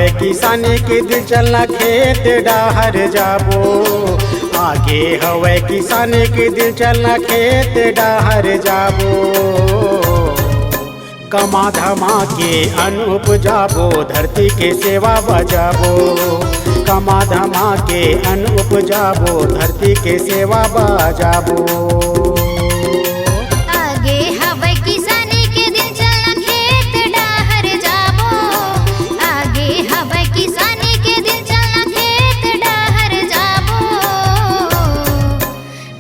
हवे किसानी के दिल चलना खेत डाहर जाबो। आगे हवे किसानी के दिल चलना खेत डाहर जाबो। कमा धमा के अन्न उपजाबो, धरती के सेवा बजाबो। कमा धमा के अन्न उपजाबो, धरती के सेवा बजाबो। आगे हवे किसानी के दिल चलना खेत डाहर जाबो। आगे हवे किसानी के दिल चलना खेत डाहर जाबो।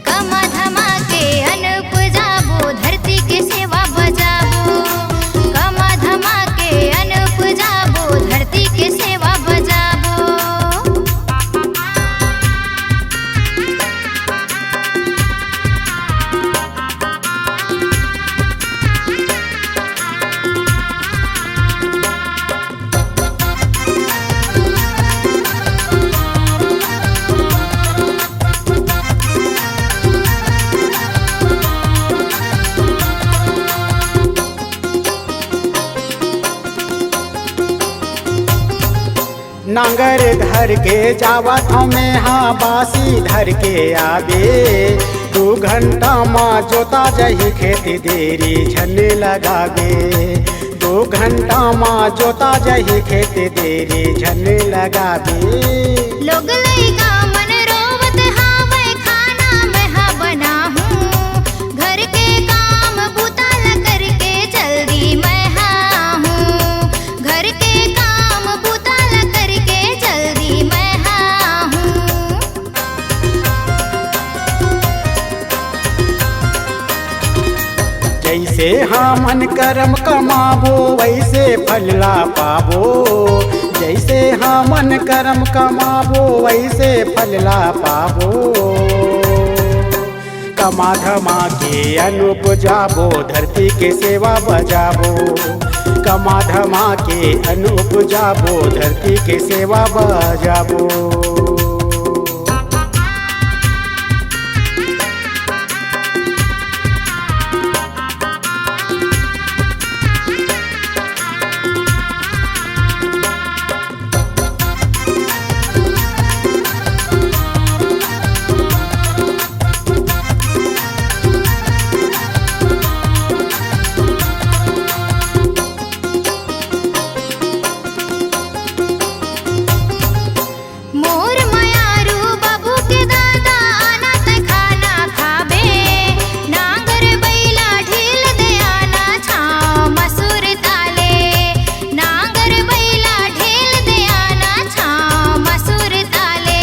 कमा धमा के अन्न उपजाबो, धरती के सेवा बजाबो। कमा धमा के अन्न उपजाबो, धरती के सेवा बजाबो। नांगर धर के जावत हमें हाँ बासी धर के आबे। 2 घंटा माँ जोता जही खेत देरी झन्ने लगाबे। 2 घंटा माँ जोता जही खेत देरी झन्ने लगाबे। लोग लइका मन रोवत हावै, खाना मैं हा बनाहूं। घर के काम बूता ल करके जल्दी मैं आहूं। घर के काम बूता ल करके जल्दी मैं आहूं। जैसे हमन कर्म कमाबो, वैसे फल ला पाबो। जैसे हमन कर्म कमाबो, वैसे फल ला पाबो। कमा धमा के अन्न उपजाबो, धरती के सेवा बजाबो। कमा धमा के अन्न उपजाबो, धरती के सेवा बजाबो। मोर मायारू बाबू के दादा आना त खाना खाबे। नांगर बैला ढील दे आना छाँव मसूर ताले। नांगर बैला ढील दे आना छाँव मसूर ताले।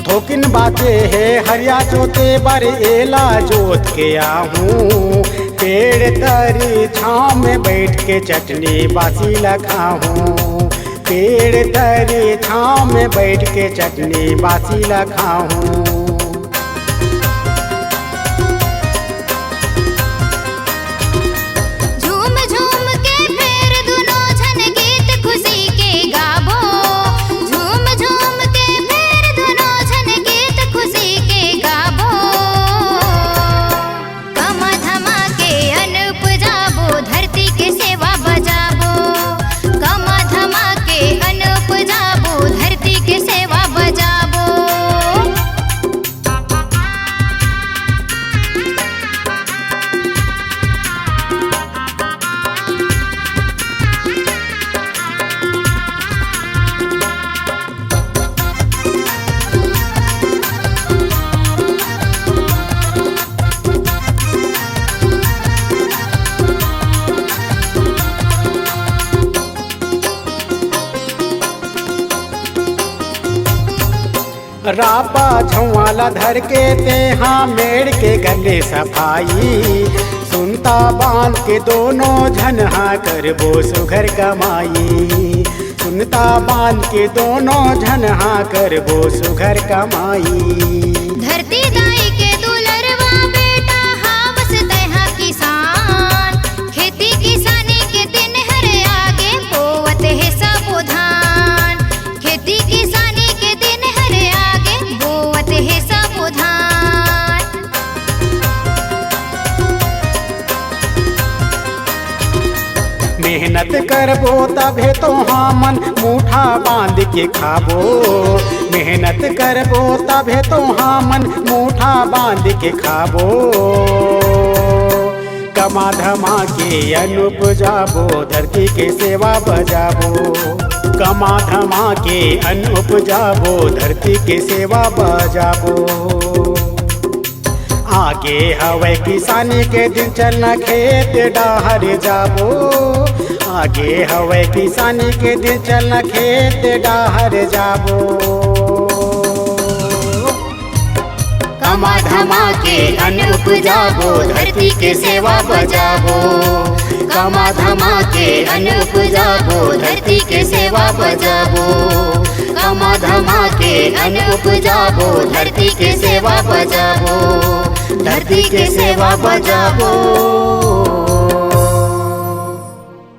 थोकिन बातें है हरिया जोते बर एला जोत के आहूँ। पेड़ तरी छाँव में बैठ के चटनी बासी लखाऊँ। पेड़ तरी छाँव में बैठ के चटनी बासी लखाऊँ। झूम झूम के फेर दुनो झन गीत खुशी के गाबो। झूम झूम के फेर दुनो झन गीत खुशी के गाबो। कमा धमा के अन्न उपजाबो, धरती के सेवा बजाबो। कमा धमा के अन्न उपजाबो, धरती के सेवा बजाबो। रापा झुआला धर के ते हाँ मेड़ के गले सफाई। सुनता बांध के दोनों झन हाँ करबो सुघर कमाई। सुनता बांध के दोनों झन हाँ करबो सुघर कमाई। धरती दाई के दुलरवा बेटा हावस तैहा किसान। खेती किसानी के दिन हर आगे बोवत है सब धान। खेती किसानी के दिन हर आगे बोवत है सब धान। मेहनत करबो तभे तो हमन मुठ मुठा बांध के खाबो, मेहनत करबो तबे तो हमन मुठा बांध के खाबो। कमा धमा के अन्न उपजाबो, धरती के सेवा बजाबो। कमा धमा के अन्न उपजाबो, धरती के सेवा बजाबो। आगे हवे किसानी के दिन चलना खेत डाहर जाबो। आगे हवे किसानी के दिन चलना खेत डाहर जाबो। कमा धमा के अन्न उपजाबो, धरती के सेवा बजाबो। कमा धमा के अन्न उपजाबो, धरती के सेवा बजाबो। कमा धमा के अन्न उपजाबो, धरती के सेवा बजाबो। धरती के सेवा बजाबो।